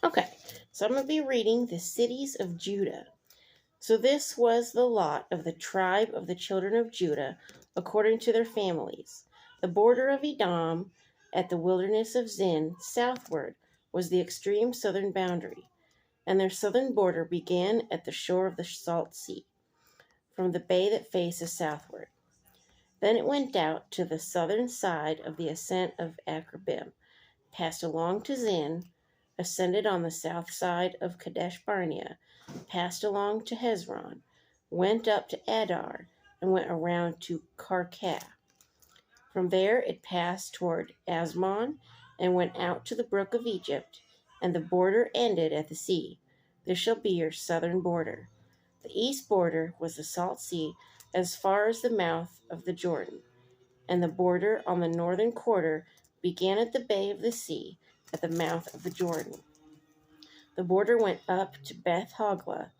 Okay, so I'm going to be reading the cities of Judah. So this was the lot of the tribe of the children of Judah according to their families. The border of Edom at the wilderness of Zin southward was the extreme southern boundary, and their southern border began at the shore of the Salt Sea, from the bay that faces southward. Then it went out to the southern side of the ascent of Akrabim, passed along to Zin, ascended on the south side of Kadesh Barnea, passed along to Hezron, went up to Adar, and went around to Karkah. From there it passed toward Asmon and went out to the brook of Egypt, and the border ended at the sea. This shall be your southern border. The east border was the Salt Sea as far as the mouth of the Jordan, and the border on the northern quarter began at the bay of the sea at the mouth of the Jordan. The border went up to Beth Hoglah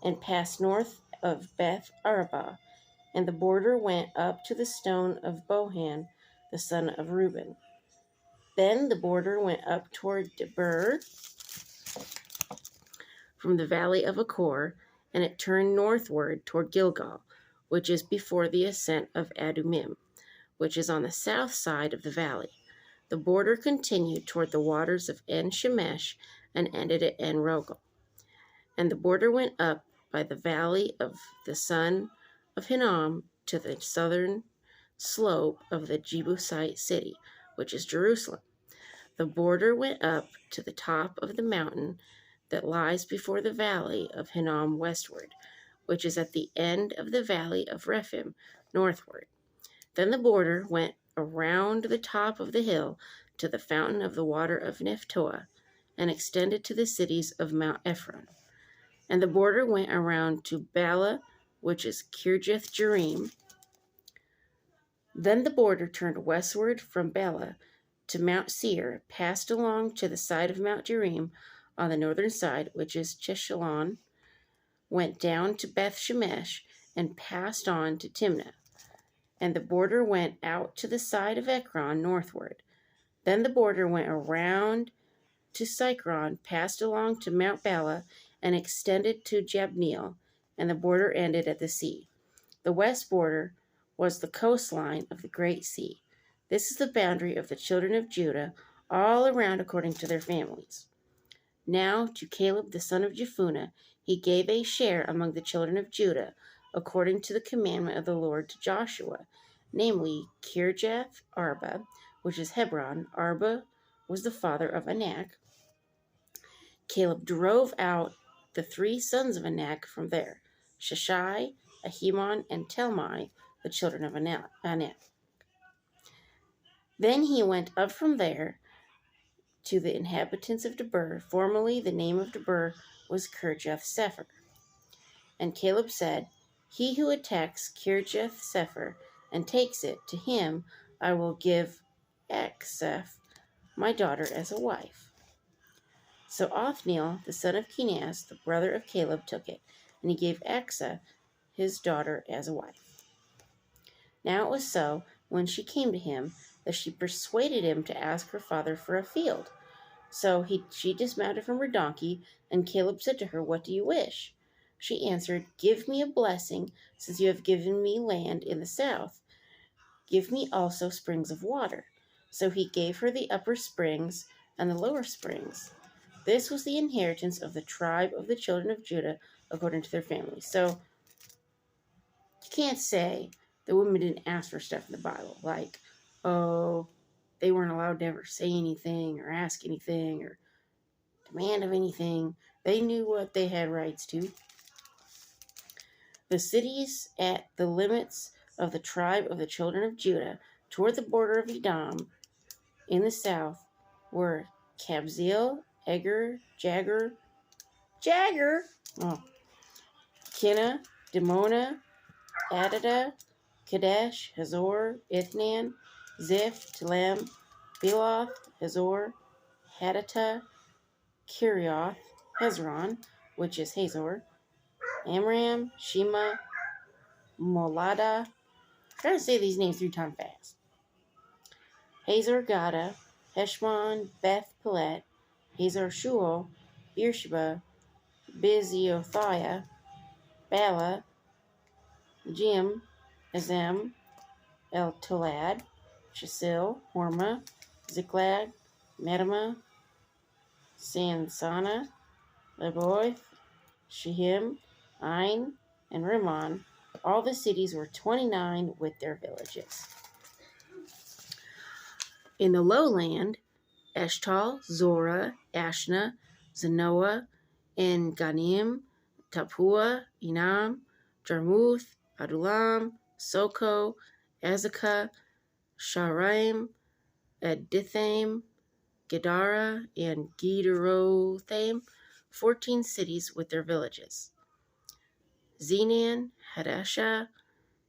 and passed north of Beth Arabah, and the border went up to the stone of Bohan, the son of Reuben. Then the border went up toward Debir from the valley of Achor, and it turned northward toward Gilgal, which is before the ascent of Adumim, which is on the south side of the valley. The border continued toward the waters of En Shemesh and ended at En Rogel. And the border went up by the valley of the son of Hinnom to the southern slope of the Jebusite city, which is Jerusalem. The border went up to the top of the mountain that lies before the valley of Hinnom westward, which is at the end of the valley of Rephaim northward. Then the border went around the top of the hill to the fountain of the water of Nephtoah, and extended to the cities of Mount Ephron. And the border went around to Bala, which is Kirjath Jearim. Then the border turned westward from Bala to Mount Seir, passed along to the side of Mount Jearim on the northern side, which is Cheshalon, went down to Beth Shemesh, and passed on to Timnah. And the border went out to the side of Ekron northward. Then the border went around to Sychron, passed along to Mount Bala, and extended to Jabneel, and the border ended at the sea. The west border was the coastline of the great sea. This is the boundary of the children of Judah, all around according to their families. Now to Caleb the son of Jephunneh he gave a share among the children of Judah, according to the commandment of the Lord to Joshua, namely Kirjath Arba, which is Hebron. Arba was the father of Anak. Caleb drove out the three sons of Anak from there, Sheshai, Ahiman, and Talmai, the children of Anak. Then he went up from there to the inhabitants of Debir. Formerly the name of Debir was Kirjath Sepher. And Caleb said, He who attacks Kirjath Sepher and takes it, to him I will give Achsaph, my daughter, as a wife. So Othniel, the son of Kenaz, the brother of Caleb, took it, and he gave Achsah, his daughter, as a wife. Now it was so, when she came to him, that she persuaded him to ask her father for a field. So she dismounted from her donkey, and Caleb said to her, What do you wish? She answered, Give me a blessing, since you have given me land in the south. Give me also springs of water. So he gave her the upper springs and the lower springs. This was the inheritance of the tribe of the children of Judah according to their families. So you can't say the women didn't ask for stuff in the Bible, like, oh, they weren't allowed to ever say anything or ask anything or demand of anything. They knew what they had rights to. The cities at the limits of the tribe of the children of Judah toward the border of Edom in the south were Kabzeel, Eger, Jagger, Kinna, Dimona, Adada, Kadesh, Hazor, Ithnan, Ziph, Telem, Beloth, Hazor, Hadattah, Kirioth, Hezron, which is Hazor, Amram, Shema, Molada. I'm trying to say these names 3 times fast. Hazor Gada, Heshmon, Beth Pelet, Hazor Shual, Beersheba, Beziothia, Bala, Jim, Azem, El-Tolad, Shasil, Hormah, Ziklag, Medama, Sansana, Leboith, Shihim, Ain, and Rimmon. All the cities were 29 with their villages. In the lowland, Eshtal, Zorah, Ashna, Zanoah, En-Ganim, Tapua, Enam, Jarmuth, Adulam, Soko, Azekah, Sharaim, Adithaim, Gedara, and Gederothaim, 14 cities with their villages. Zenan, Hadashah,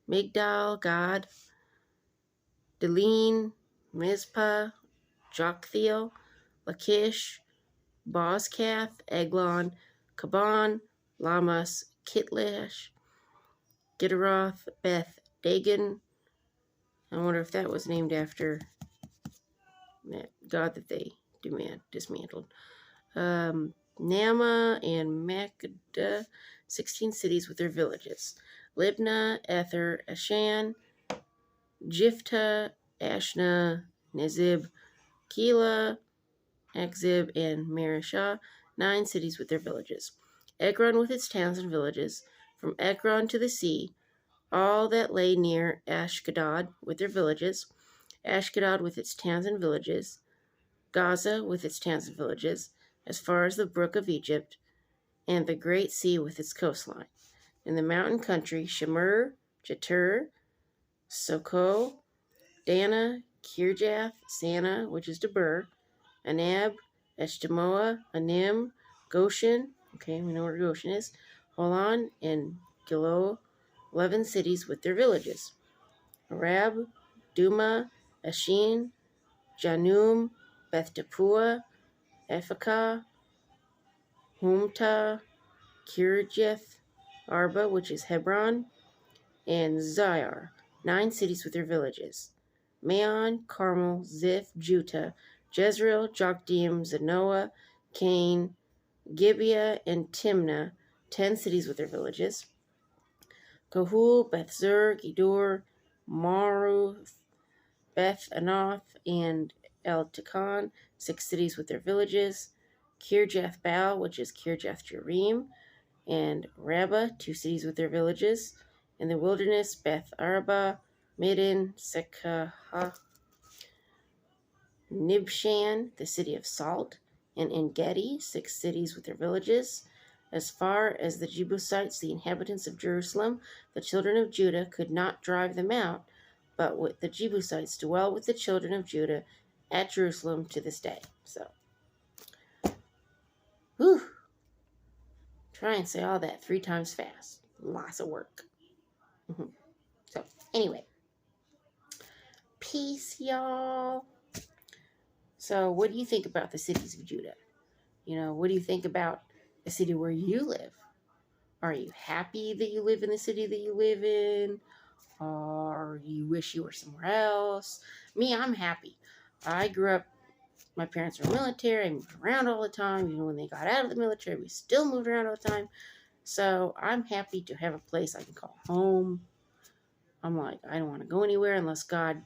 Migdal, Gad, Delene, Mizpah, Joktheel, Lachish, Bozkath, Eglon, Kaban, Lamas, Kitlish, Gederoth, Beth Dagon. I wonder if that was named after that god that they dismantled. Nama and Makkedah, 16 cities with their villages. Libnah, Ether, Ashan, Jiphthah, Ashna, Nezib, Keilah, Akzib, and Mareshah, 9 cities with their villages. Ekron with its towns and villages, from Ekron to the sea, all that lay near Ashkedod with their villages, Ashkedod with its towns and villages, Gaza with its towns and villages, as far as the brook of Egypt, and the great sea with its coastline. In the mountain country, Shemur, Jetur, Soko, Dana, Kirjath, Sana, which is Debir, Anab, Eshtemoa, Anim, Goshen, okay, we know where Goshen is, Holon, and Gilo, 11 cities with their villages. Arab, Duma, Ashin, Janum, Beth Tapua, Ephekah, Humta, Kirjath, Arba, which is Hebron, and Zair, 9 cities with their villages. Maon, Carmel, Ziph, Juttah, Jezreel, Jokdeam, Zanoah, Cain, Gibeah, and Timnah, 10 cities with their villages. Kohul, Beth-zur, Gedor, Maruth, Beth Anoth, and El-Tikan, 6 cities with their villages. Kirjath Baal, which is Kirjath Jearim, and Rabbah, 2 cities with their villages. In the wilderness, Beth Araba, Midden, Sekah, Nibshan, the city of salt, and En-Gedi, 6 cities with their villages. As far as the Jebusites, the inhabitants of Jerusalem, the children of Judah could not drive them out, but with the Jebusites dwell with the children of Judah at Jerusalem to this day. So, whew. Try and say all that 3 times fast. Lots of work. So, anyway. Peace, y'all. So, what do you think about the cities of Judah? What do you think about the city where you live? Are you happy that you live in the city that you live in? Or you wish you were somewhere else? Me, I'm happy. I grew up, my parents were military. I moved around all the time. Even when they got out of the military, we still moved around all the time. So I'm happy to have a place I can call home. I'm like, I don't want to go anywhere unless God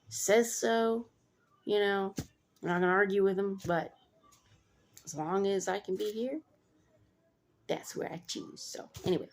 says so. I'm not going to argue with him, but as long as I can be here, that's where I choose. So anyway,